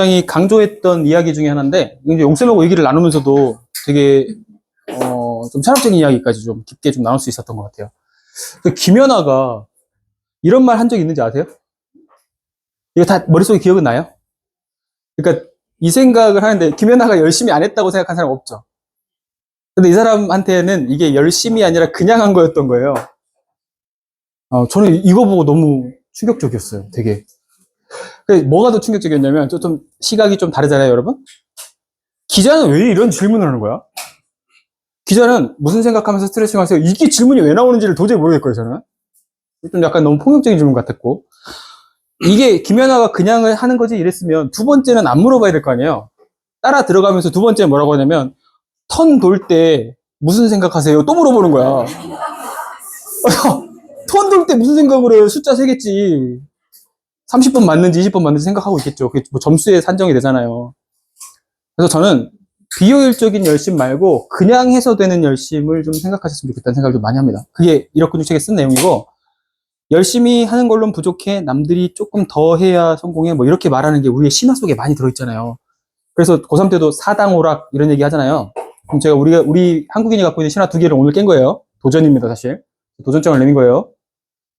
굉장히 강조했던 이야기 중에 하나인데, 이제 용쌤하고 얘기를 나누면서도 되게, 좀 철학적인 이야기까지 좀 깊게 좀 나눌 수 있었던 것 같아요. 김연아가 이런 말 한 적 있는지 아세요? 이거 다 머릿속에 기억은 나요? 그러니까 이 생각을 하는데, 김연아가 열심히 안 했다고 생각한 사람 없죠? 근데 이 사람한테는 이게 열심이 아니라 그냥 한 거였던 거예요. 저는 이거 보고 너무 충격적이었어요, 되게. 뭐가 더 충격적이었냐면, 좀 시각이 좀 다르잖아요, 여러분? 기자는 왜 이런 질문을 하는 거야? 기자는 무슨 생각하면서 스트레칭 하세요? 이게 질문이 왜 나오는지를 도저히 모르겠고요, 저는. 좀 약간 너무 폭력적인 질문 같았고. 이게 김연아가 그냥 하는 거지 이랬으면 두 번째는 안 물어봐야 될 거 아니에요? 따라 들어가면서 두 번째 뭐라고 하냐면, 턴 돌 때 무슨 생각하세요? 또 물어보는 거야. 턴 돌 때 무슨 생각을 해요? 숫자 세겠지. 30번 맞는지 20번 맞는지 생각하고 있겠죠. 그게 뭐 점수에 산정이 되잖아요. 그래서 저는 비효율적인 열심 말고 그냥 해서 되는 열심을 좀 생각하셨으면 좋겠다는 생각을 좀 많이 합니다. 그게 이렇군 책에 쓴 내용이고, 열심히 하는 걸로는 부족해, 남들이 조금 더 해야 성공해, 뭐 이렇게 말하는 게 우리의 신화 속에 많이 들어있잖아요. 그래서 고3 때도 사당오락 이런 얘기 하잖아요. 그럼 제가 우리 한국인이 갖고 있는 신화 두 개를 오늘 깬 거예요. 도전입니다, 사실. 도전장을 내민 거예요.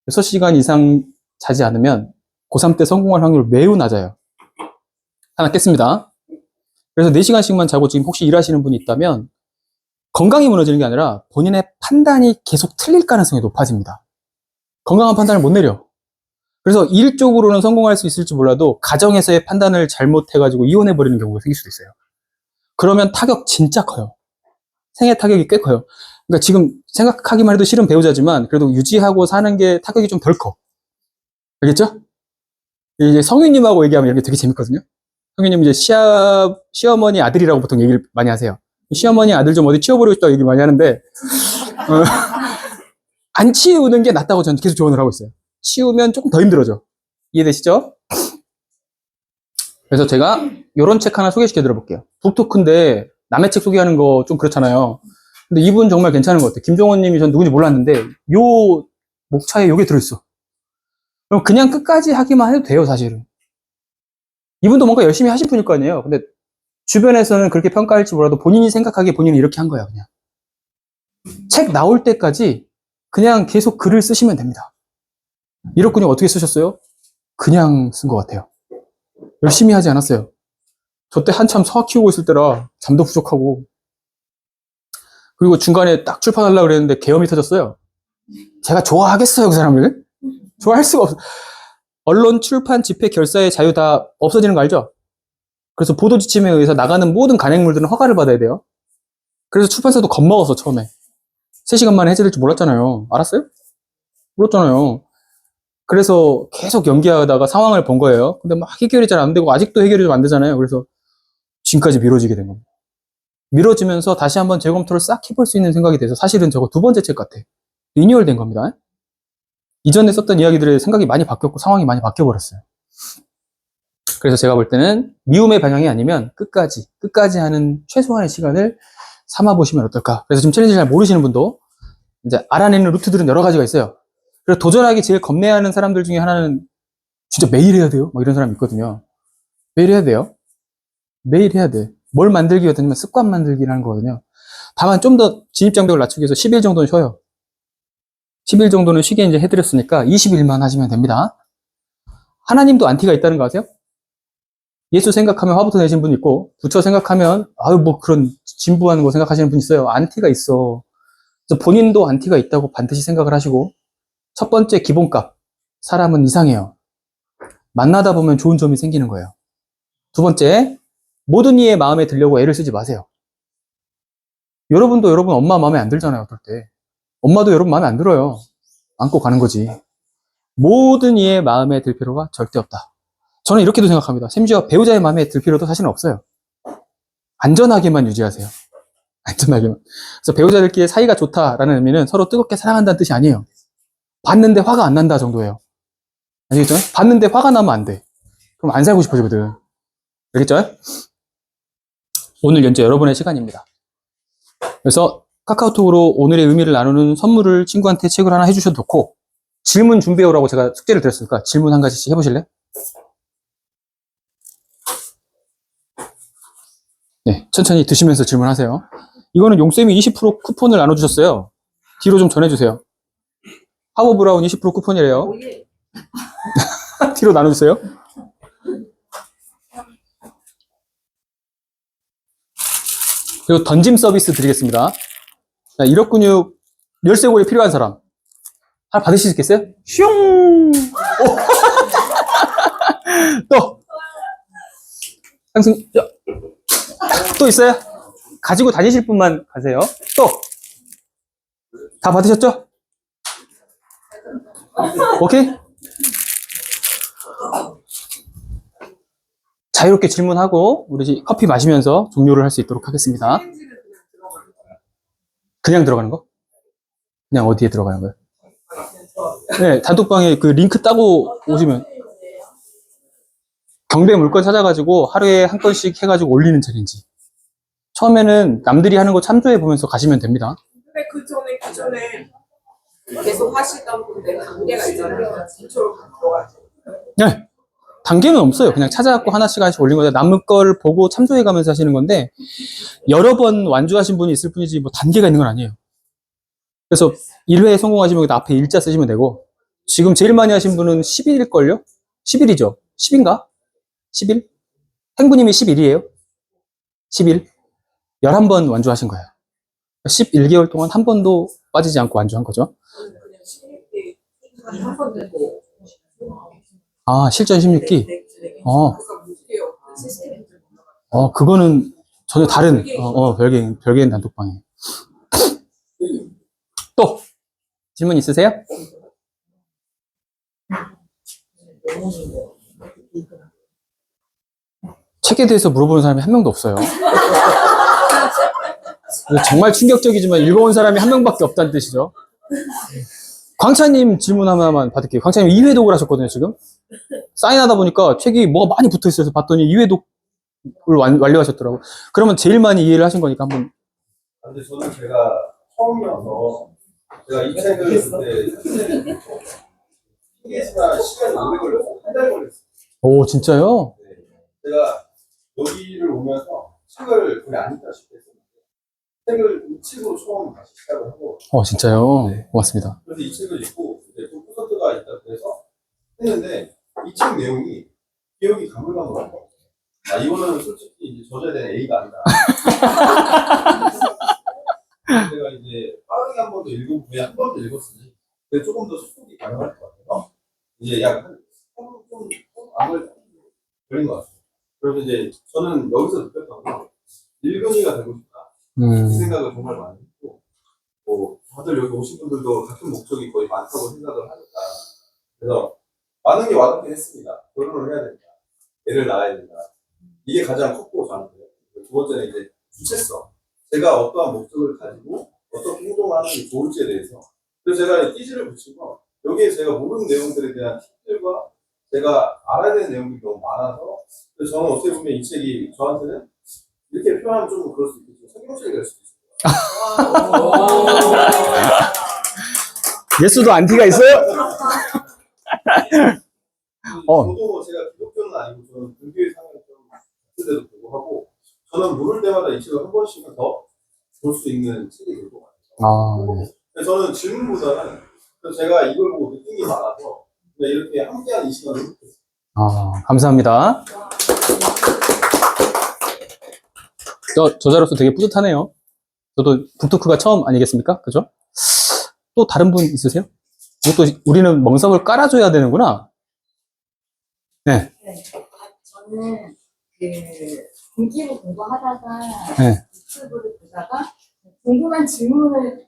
6시간 이상 자지 않으면 고3 때 성공할 확률 매우 낮아요. 하나 깼습니다. 그래서 4시간씩만 자고 지금 혹시 일하시는 분이 있다면 건강이 무너지는 게 아니라 본인의 판단이 계속 틀릴 가능성이 높아집니다. 건강한 판단을 못 내려. 그래서 일 쪽으로는 성공할 수 있을지 몰라도 가정에서의 판단을 잘못해가지고 이혼해버리는 경우가 생길 수도 있어요. 그러면 타격 진짜 커요. 생애 타격이 꽤 커요. 그러니까 지금 생각하기만 해도 싫은 배우자지만 그래도 유지하고 사는 게 타격이 좀 덜 커. 알겠죠? 이제 성유님하고 얘기하면 이런 게 되게 재밌거든요. 성유님 이제 시어머니 아들이라고 보통 얘기를 많이 하세요. 시어머니 아들 좀 어디 치워버리고 싶다고 얘기 많이 하는데, 안 치우는 게 낫다고 저는 계속 조언을 하고 있어요. 치우면 조금 더 힘들어져. 이해되시죠? 그래서 제가 이런 책 하나 소개시켜 드려볼게요. 북토크인데 남의 책 소개하는 거 좀 그렇잖아요. 근데 이분 정말 괜찮은 것 같아요. 김종원 님이 전 누군지 몰랐는데 요 목차에 요게 들어있어. 그럼 그냥 끝까지 하기만 해도 돼요, 사실은. 이분도 뭔가 열심히 하신 분일 거 아니에요. 근데 주변에서는 그렇게 평가할지 몰라도 본인이 생각하기에 본인은 이렇게 한 거야, 그냥. 책 나올 때까지 그냥 계속 글을 쓰시면 됩니다. 이렇군요. 어떻게 쓰셨어요? 그냥 쓴 것 같아요. 열심히 하지 않았어요. 저 때 한참 서학 키우고 있을 때라 잠도 부족하고, 그리고 중간에 딱 출판하려고 그랬는데 계엄이 터졌어요. 제가 좋아하겠어요, 그 사람을? 좋아할 수가 없어. 언론, 출판, 집회, 결사의 자유 다 없어지는 거 알죠? 그래서 보도 지침에 의해서 나가는 모든 간행물들은 허가를 받아야 돼요. 그래서 출판사도 겁먹어서 처음에 3시간 만에 해제될 줄 몰랐잖아요. 알았어요? 몰랐잖아요. 그래서 계속 연기하다가 상황을 본 거예요. 근데 막 해결이 잘 안 되고 아직도 해결이 좀 안 되잖아요. 그래서 지금까지 미뤄지게 된 겁니다. 미뤄지면서 다시 한번 재검토를 싹 해볼 수 있는 생각이 돼서 사실은 저거 두 번째 책 같아. 리뉴얼 된 겁니다. 이전에 썼던 이야기들의 생각이 많이 바뀌었고 상황이 많이 바뀌어버렸어요. 그래서 제가 볼 때는 미움의 방향이 아니면 끝까지 하는 최소한의 시간을 삼아보시면 어떨까. 그래서 지금 챌린지 잘 모르시는 분도 이제 알아내는 루트들은 여러 가지가 있어요. 그래서 도전하기 제일 겁내하는 사람들 중에 하나는 진짜 매일 해야 돼요. 뭐 이런 사람이 있거든요. 매일 해야 돼요. 매일 해야 돼. 뭘 만들기가 되냐면 습관 만들기라는 거거든요. 다만 좀 더 진입장벽을 낮추기 위해서 10일 정도는 쉬어요. 10일 정도는 쉬게 이제 해드렸으니까 20일만 하시면 됩니다. 하나님도 안티가 있다는 거 아세요? 예수 생각하면 화부터 내신 분 있고, 부처 생각하면, 아유, 뭐 그런 진부한 거 생각하시는 분 있어요. 안티가 있어. 그래서 본인도 안티가 있다고 반드시 생각을 하시고, 첫 번째 기본값. 사람은 이상해요. 만나다 보면 좋은 점이 생기는 거예요. 두 번째, 모든 이의 마음에 들려고 애를 쓰지 마세요. 여러분도 여러분 엄마 마음에 안 들잖아요, 어떨 때. 엄마도 여러분 마음에 안 들어요. 안고 가는 거지. 모든 이의 마음에 들 필요가 절대 없다. 저는 이렇게도 생각합니다. 심지어 배우자의 마음에 들 필요도 사실은 없어요. 안전하게만 유지하세요. 안전하게만. 그래서 배우자들끼리 사이가 좋다라는 의미는 서로 뜨겁게 사랑한다는 뜻이 아니에요. 봤는데 화가 안 난다 정도예요. 아시겠죠? 봤는데 화가 나면 안 돼. 그럼 안 살고 싶어지거든. 알겠죠? 오늘 연재 여러분의 시간입니다. 그래서 카카오톡으로 오늘의 의미를 나누는 선물을 친구한테 책을 하나 해주셔도 좋고, 질문 준비해오라고 제가 숙제를 드렸으니까 질문 한 가지씩 해보실래? 천천히 드시면서 질문하세요. 이거는 용쌤이 20% 쿠폰을 나눠주셨어요. 뒤로 좀 전해주세요. 하버 브라운 20% 쿠폰이래요. 뒤로 나눠주세요. 그리고 던짐 서비스 드리겠습니다. 자, 1억 근육 열쇠고리 필요한 사람. 하나 받으실 수 있겠어요? 슝! 오. 또! 상승, 또 있어요? 가지고 다니실 분만 가세요. 또! 다 받으셨죠? 오케이? 자유롭게 질문하고, 우리 커피 마시면서 종료를 할 수 있도록 하겠습니다. 그냥 들어가는 거? 그냥 어디에 들어가는 거예요? 네, 단톡방에 그 링크 따고 오시면 경배 물건 찾아가지고 하루에 한 건씩 해가지고 올리는 챌린지. 처음에는 남들이 하는 거 참조해 보면서 가시면 됩니다. 근데 그 전에 계속 하시던 분들 단계가 있잖아요. 기초로 들어가죠. 네, 단계는 없어요. 그냥 찾아갖고 하나씩 올린 거예요. 남의 걸 보고 참조해 가면서 하시는 건데 여러 번 완주하신 분이 있을 뿐이지 뭐 단계가 있는 건 아니에요. 그래서 1회 성공하시면 앞에 일자 쓰시면 되고 지금 제일 많이 하신 분은 10일일걸요? 10일이죠? 10인가? 10일? 행부님이 11이에요? 10일? 11번 완주하신 거예요. 11개월 동안 한 번도 빠지지 않고 완주한 거죠. 그냥 16개 한번 되고. 아, 실전 16기? 그거는 전혀 다른, 별개인 단톡방이에요. 또! 질문 있으세요? 책에 대해서 물어보는 사람이 한 명도 없어요. 정말 충격적이지만 읽어온 사람이 한 명밖에 없다는 뜻이죠. 광차님 질문 하나만 받을게요. 광차님 2회 독을 하셨거든요, 지금. 사인하다 보니까 책이 뭐가 많이 붙어 있어서 봤더니 2회 독을 완료하셨더라고요. 그러면 제일 많이 이해를 하신 거니까 한번. 근데 저는 제가 처음이어서 제가 이 책을 그때 PDS나 시간이 오래 걸렸어요. 한 달 걸렸어요. 오, 진짜요? 네. 제가 여기를 오면서 책을 거의 안 읽다시피 했었는데 책을 이 책으로 처음 다시 시작을 하고 진짜요? 네. 고맙습니다. 그래서 이 책을 읽고 이제 좀 콘서트가 있다 그래서 했는데 이 책 내용이 기억이 가물가물하고 이거는 솔직히 이제 저자에 대한 A가 아니다. 제가 이제 빠르게 한 번 더 읽어보고 그냥 한 번 더 읽었으니 근데 조금 더 속독이 가능할 것 같아서 이제 약좀 암을 걸린 것 같아요. 그래서 이제 저는 여기서 느꼈던 건 일근이가 되고 싶다. 이 생각을 정말 많이 했고 뭐 다들 여기 오신 분들도 같은 목적이 거의 많다고 생각을 하니까 그래서 많은 게 와닿긴 했습니다. 결혼을 해야 된다. 애를 낳아야 된다. 이게 가장 컸고 저한테. 두 번째는 이제 주체성. 제가 어떠한 목적을 가지고 어떻게 행동하는 게 좋을지에 대해서. 그래서 제가 띠지를 붙이고 여기에 제가 모르는 내용들에 대한 팁들과 제가 알아야 되는 내용들이 너무 많아서 그래서 저는 어떻게 보면 이 책이 저한테는 이렇게 표현하면 좀 그럴 수 있겠지만 성경책이 될 수도 있어요. 예수도 안티가 있어요? 저도 제가 기독교는 아니고 저는 불교의 상을 좀 쓰는데도 불구하고 저는 모를 때마다 이 책을 한 번씩은 더 볼 수 있는 책이 될 것 같아요. 네. 저는 질문보다는 제가 이걸 보고 느낀 게 많아서 이렇게 함께한 이 시간을 했어요. 감사합니다. 저자로서 되게 뿌듯하네요. 저도 북토크가 처음 아니겠습니까? 그죠? 또 다른 분 있으세요? 이것도 우리는 멍석을 깔아줘야 되는구나. 네. 저는 공기부 공부하다가 유튜브를 보다가 궁금한 질문을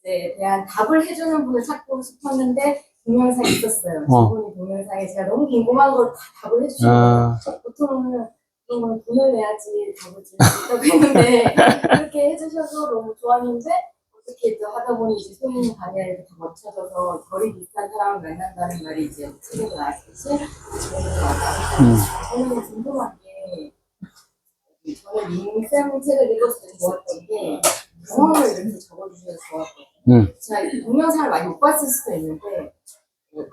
대한 답을 해주는 분을 찾고 싶었는데 동영상이 있었어요. 저분이 동영상에 제가 너무 궁금한 걸 다 답을 해주시거든요. 보통은 그러면 돈을 내야지 답을 줄 수 있다고 했는데 그렇게 해주셔서 너무 좋았는데 어떻게 또 하다 보니 이제 소인 반야에 다 맞춰져서 결이 비슷한 사람을 만난다는 말이 이제 책에서 나왔듯이 저는 궁금한 게 저는 민생 책을 읽었을 때 좋았던 게 경험을 이렇게 적어주셔서 좋았거든요. 제가 동영상을 많이 못 봤을 수도 있는데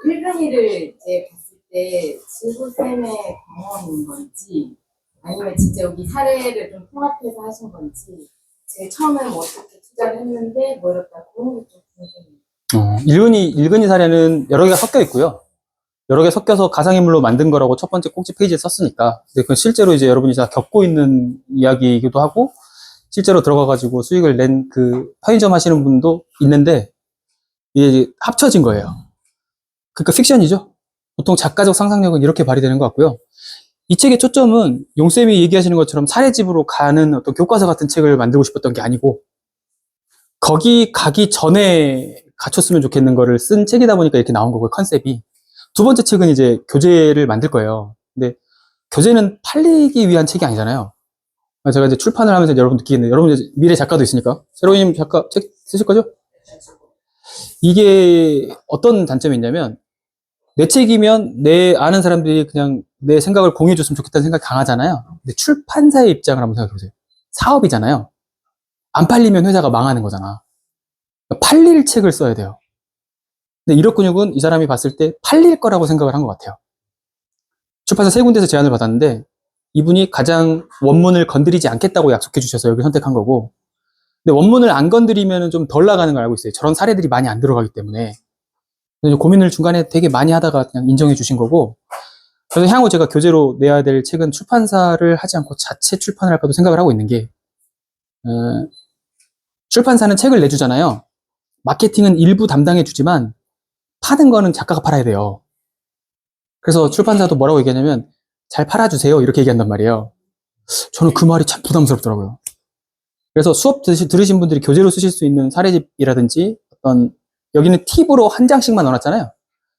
일근이를 이제 봤을 때 지구쌤의 경험인 건지 아니면 진짜 여기 사례를 좀 통합해서 하신 건지, 제일 처음에 뭐 어떻게 투자를 했는데 뭐 이렇다 그런 게 좀 궁금해요. 일근이 사례는 여러 개가 섞여 있고요. 여러 개 섞여서 가상인물로 만든 거라고 첫 번째 꼭지 페이지에 썼으니까. 근데 그건 실제로 이제 여러분이 다 겪고 있는 이야기이기도 하고, 실제로 들어가가지고 수익을 낸 그 편의점 하시는 분도 있는데, 이게 이제 합쳐진 거예요. 그러니까 픽션이죠. 보통 작가적 상상력은 이렇게 발휘되는 것 같고요. 이 책의 초점은 용쌤이 얘기하시는 것처럼 사례집으로 가는 어떤 교과서 같은 책을 만들고 싶었던 게 아니고, 거기 가기 전에 갖췄으면 좋겠는 거를 쓴 책이다 보니까 이렇게 나온 거고요, 컨셉이. 두 번째 책은 이제 교재를 만들 거예요. 근데 교재는 팔리기 위한 책이 아니잖아요. 제가 이제 출판을 하면서 여러분 느끼겠네요. 여러분 이제 미래 작가도 있으니까. 세로님 작가 책 쓰실 거죠? 이게 어떤 단점이 있냐면, 내 책이면 내 아는 사람들이 그냥 내 생각을 공유해줬으면 좋겠다는 생각이 강하잖아요. 근데 출판사의 입장을 한번 생각해 보세요. 사업이잖아요. 안 팔리면 회사가 망하는 거잖아. 그러니까 팔릴 책을 써야 돼요. 근데 이력근육은 이 사람이 봤을 때 팔릴 거라고 생각을 한 것 같아요. 출판사 세 군데에서 제안을 받았는데 이분이 가장 원문을 건드리지 않겠다고 약속해 주셔서 여기 선택한 거고, 근데 원문을 안 건드리면 좀 덜 나가는 걸 알고 있어요. 저런 사례들이 많이 안 들어가기 때문에. 그래서 고민을 중간에 되게 많이 하다가 그냥 인정해 주신 거고, 그래서 향후 제가 교재로 내야 될 책은 출판사를 하지 않고 자체 출판을 할까도 생각을 하고 있는 게, 출판사는 책을 내주잖아요. 마케팅은 일부 담당해 주지만 파는 거는 작가가 팔아야 돼요. 그래서 출판사도 뭐라고 얘기하냐면 잘 팔아주세요 이렇게 얘기한단 말이에요. 저는 그 말이 참 부담스럽더라고요. 그래서 수업 들으신 분들이 교재로 쓰실 수 있는 사례집이라든지 어떤, 여기는 팁으로 한 장씩만 넣어놨잖아요.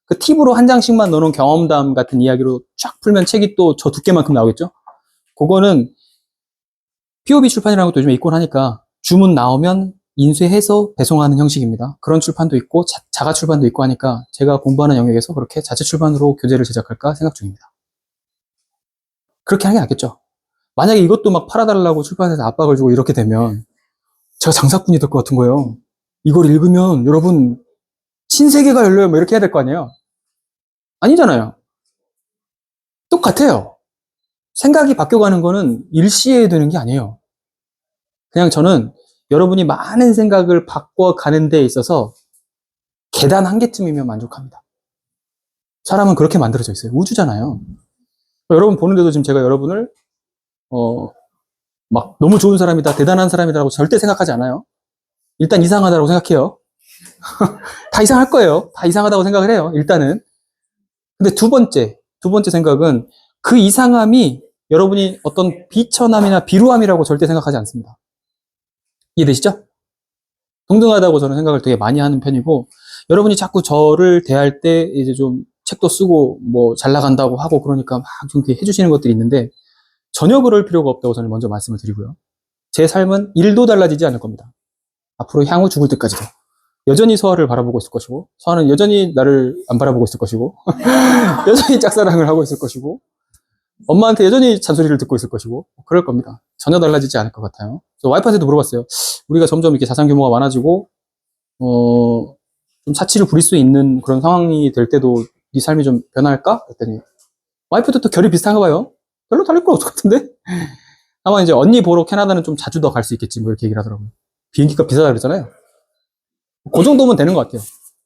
그 팁으로 한 장씩만 넣어놓은 경험담 같은 이야기로 쫙 풀면 책이 또 저 두께만큼 나오겠죠. 그거는 POB 출판이라는 것도 요즘에 있곤 하니까 주문 나오면 인쇄해서 배송하는 형식입니다. 그런 출판도 있고 자가 출판도 있고 하니까 제가 공부하는 영역에서 그렇게 자체 출판으로 교재를 제작할까 생각 중입니다. 그렇게 하는 게 낫겠죠. 만약에 이것도 막 팔아달라고 출판사에서 압박을 주고 이렇게 되면 제가 장사꾼이 될 것 같은 거예요. 이걸 읽으면 여러분 신세계가 열려요 뭐 이렇게 해야 될 거 아니에요. 아니잖아요. 똑같아요. 생각이 바뀌어가는 거는 일시에 되는 게 아니에요. 그냥 저는 여러분이 많은 생각을 바꿔가는 데 있어서 계단 한 개쯤이면 만족합니다. 사람은 그렇게 만들어져 있어요. 우주잖아요. 여러분 보는데도 지금 제가 여러분을 막 너무 좋은 사람이다, 대단한 사람이다라고 절대 생각하지 않아요. 일단 이상하다고 생각해요. 다 이상할 거예요. 다 이상하다고 생각을 해요. 일단은. 근데 두 번째 생각은 그 이상함이 여러분이 어떤 비천함이나 비루함이라고 절대 생각하지 않습니다. 이해되시죠? 동등하다고 저는 생각을 되게 많이 하는 편이고, 여러분이 자꾸 저를 대할 때 이제 좀 책도 쓰고 뭐 잘 나간다고 하고 그러니까 막 좀 이렇게 해주시는 것들이 있는데 전혀 그럴 필요가 없다고 저는 먼저 말씀을 드리고요. 제 삶은 1도 달라지지 않을 겁니다. 앞으로 향후 죽을 때까지도. 여전히 서아를 바라보고 있을 것이고, 서아는 여전히 나를 안 바라보고 있을 것이고, 여전히 짝사랑을 하고 있을 것이고, 엄마한테 여전히 잔소리를 듣고 있을 것이고, 그럴 겁니다. 전혀 달라지지 않을 것 같아요. 그래서 와이프한테도 물어봤어요. 우리가 점점 이렇게 자산 규모가 많아지고, 좀 사치를 부릴 수 있는 그런 상황이 될 때도 네 삶이 좀 변할까? 그랬더니, 와이프도 또 결이 비슷한가 봐요. 별로 다를 거 없을 것 같은데? 아마 이제 언니 보러 캐나다는 좀 자주 더 갈 수 있겠지, 뭐 이렇게 얘기를 하더라고요. 비행기값 비싸다 그랬잖아요. 그 정도면 되는 것 같아요.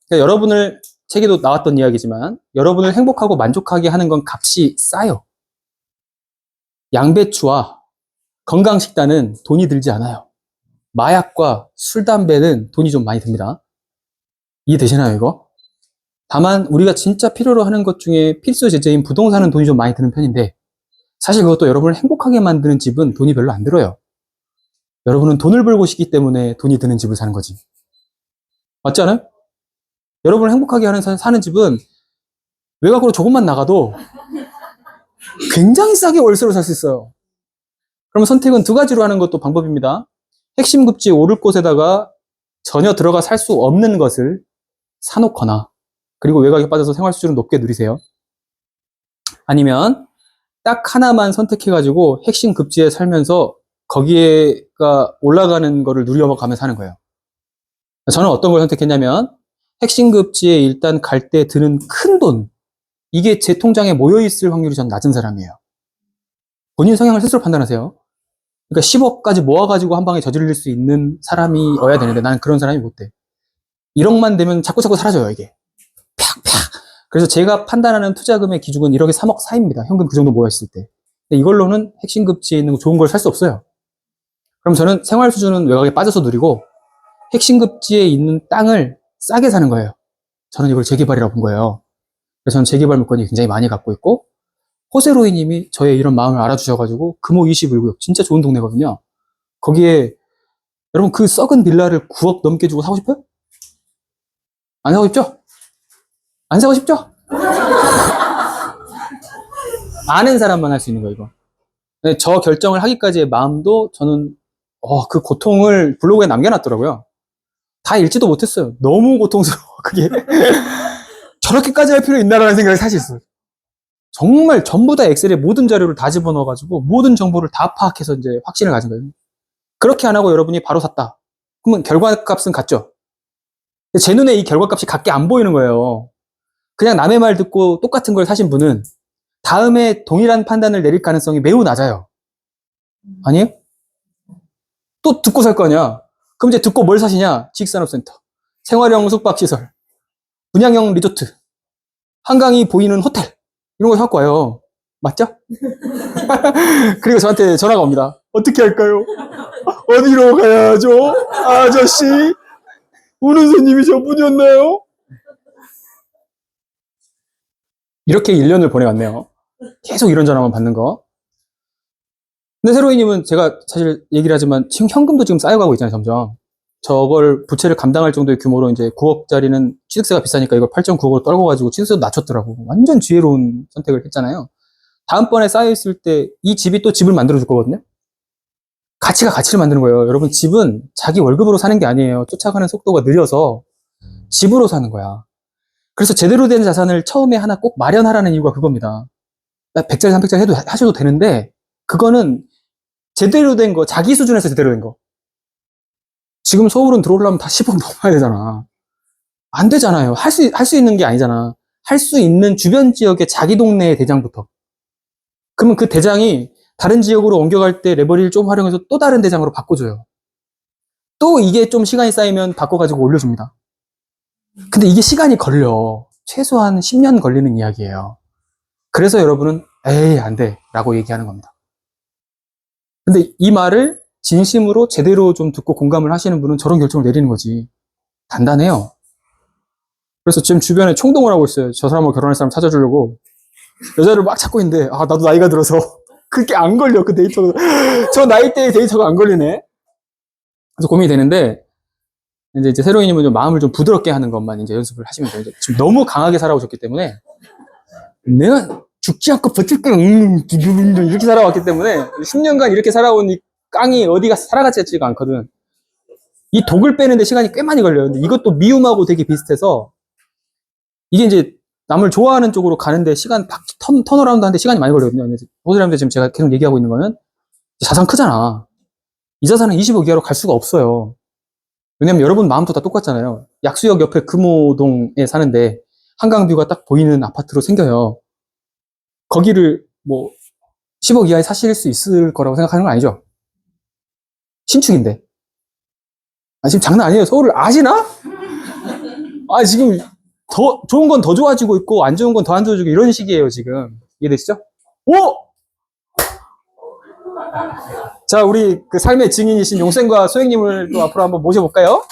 그러니까 여러분을, 책에도 나왔던 이야기지만, 여러분을 행복하고 만족하게 하는 건 값이 싸요. 양배추와 건강식단은 돈이 들지 않아요. 마약과 술, 담배는 돈이 좀 많이 듭니다. 이해되시나요, 이거? 다만, 우리가 진짜 필요로 하는 것 중에 필수 제재인 부동산은 돈이 좀 많이 드는 편인데, 사실 그것도 여러분을 행복하게 만드는 집은 돈이 별로 안 들어요. 여러분은 돈을 벌고 싶기 때문에 돈이 드는 집을 사는 거지. 맞지 않아요? 여러분을 행복하게 사는 집은 외곽으로 조금만 나가도 굉장히 싸게 월세로 살 수 있어요. 그럼 선택은 두 가지로 하는 것도 방법입니다. 핵심 급지에 오를 곳에다가 전혀 들어가 살 수 없는 것을 사놓거나, 그리고 외곽에 빠져서 생활 수준을 높게 누리세요. 아니면 딱 하나만 선택해가지고 핵심 급지에 살면서 거기에가 올라가는 거를 누려가면서 사는 거예요. 저는 어떤 걸 선택했냐면, 핵심 급지에 일단 갈 때 드는 큰 돈, 이게 제 통장에 모여있을 확률이 전 낮은 사람이에요. 본인 성향을 스스로 판단하세요. 그러니까 10억까지 모아가지고 한 방에 저지를 수 있는 사람이어야 되는데 나는 그런 사람이 못 돼. 1억만 되면 자꾸 사라져요, 이게. 팍팍. 그래서 제가 판단하는 투자금의 기준은 1억에 3억 사이입니다. 현금 그 정도 모여있을 때. 근데 이걸로는 핵심급지에 있는 좋은 걸 살 수 없어요. 그럼 저는 생활 수준은 외곽에 빠져서 누리고 핵심급지에 있는 땅을 싸게 사는 거예요. 저는 이걸 재개발이라고 본 거예요. 그래서 저는 재개발 물건이 굉장히 많이 갖고 있고 호세로이 님이 저의 이런 마음을 알아주셔가지고 금호 21구역 진짜 좋은 동네거든요. 거기에 여러분 그 썩은 빌라를 9억 넘게 주고 사고 싶어요? 안 사고 싶죠? 안 사고 싶죠? 아는 사람만 할 수 있는 거예요, 이거. 근데 저 결정을 하기까지의 마음도 저는 그 고통을 블로그에 남겨놨더라고요. 다 읽지도 못했어요. 너무 고통스러워, 그게. 저렇게까지 할 필요 있나라는 생각이 사실 있어요. 정말 전부 다 엑셀에 모든 자료를 다 집어넣어가지고 모든 정보를 다 파악해서 이제 확신을 가진 거예요. 그렇게 안 하고 여러분이 바로 샀다. 그러면 결과값은 같죠? 제 눈에 이 결과값이 같게 안 보이는 거예요. 그냥 남의 말 듣고 똑같은 걸 사신 분은 다음에 동일한 판단을 내릴 가능성이 매우 낮아요. 아니에요? 또 듣고 살 거 아니야. 그럼 이제 듣고 뭘 사시냐? 지식산업센터, 생활형 숙박시설, 분양형 리조트, 한강이 보이는 호텔 이런 거 사갖고 와요. 맞죠? 그리고 저한테 전화가 옵니다. 어떻게 할까요? 어디로 가야죠? 아저씨? 우는 손님이 저분이었나요? 이렇게 1년을 보내왔네요. 계속 이런 전화만 받는 거. 근데 세로이님은 제가 사실 얘기를 하지만 지금 현금도 지금 쌓여가고 있잖아요, 점점. 저걸 부채를 감당할 정도의 규모로 이제 9억짜리는 취득세가 비싸니까 이걸 8.9억으로 떨궈가지고 취득세도 낮췄더라고. 완전 지혜로운 선택을 했잖아요. 다음번에 쌓여있을 때 이 집이 또 집을 만들어줄 거거든요. 가치가 가치를 만드는 거예요. 여러분 집은 자기 월급으로 사는 게 아니에요. 쫓아가는 속도가 느려서 집으로 사는 거야. 그래서 제대로 된 자산을 처음에 하나 꼭 마련하라는 이유가 그겁니다. 100짜리 300짜리 해도 하셔도 되는데 그거는 제대로 된 거, 자기 수준에서 제대로 된 거. 지금 서울은 들어오려면 다 10억 넘어야 되잖아. 안 되잖아요. 할 수 있는 게 아니잖아. 할 수 있는 주변 지역의 자기 동네의 대장부터. 그러면 그 대장이 다른 지역으로 옮겨갈 때 레버리를 좀 활용해서 또 다른 대장으로 바꿔줘요. 또 이게 좀 시간이 쌓이면 바꿔가지고 올려줍니다. 근데 이게 시간이 걸려. 최소한 10년 걸리는 이야기예요. 그래서 여러분은 에이 안 돼 라고 얘기하는 겁니다. 근데 이 말을 진심으로 제대로 좀 듣고 공감을 하시는 분은 저런 결정을 내리는 거지. 단단해요. 그래서 지금 주변에 총동을 하고 있어요. 저 사람하고 결혼할 사람 찾아주려고 여자를 막 찾고 있는데 나도 나이가 들어서 그렇게 안 걸려. 그 데이터가 저 나이대의 데이터가 안 걸리네. 그래서 고민이 되는데 이제 세로이님은 좀 마음을 좀 부드럽게 하는 것만 이제 연습을 하시면 돼요. 지금 너무 강하게 살아오셨기 때문에 내가 죽지 않고 버틸 거야 이렇게 살아왔기 때문에 10년간 이렇게 살아온 이 깡이 어디가 살아가지가 않거든. 이 독을 빼는데 시간이 꽤 많이 걸려요. 근데 이것도 미움하고 되게 비슷해서 이게 이제 남을 좋아하는 쪽으로 가는데 시간 턴어라운드 하는데 시간이 많이 걸리거든요. 호들갑인데 지금 제가 계속 얘기하고 있는 거는 자산 크잖아. 이 자산은 20억 이하로 갈 수가 없어요. 왜냐면 여러분 마음도 다 똑같잖아요. 약수역 옆에 금호동에 사는데 한강뷰가 딱 보이는 아파트로 생겨요. 거기를 뭐 10억 이하에 사실 수 있을 거라고 생각하는 건 아니죠. 신축인데. 지금 장난 아니에요. 서울을 아시나? 지금 더 좋은 건 더 좋아지고 있고 안 좋은 건 더 안 좋아지고 이런 시기예요, 지금. 이해되시죠? 오! 자, 우리 그 삶의 증인이신 용쌤과 소행님을 또 앞으로 한번 모셔볼까요?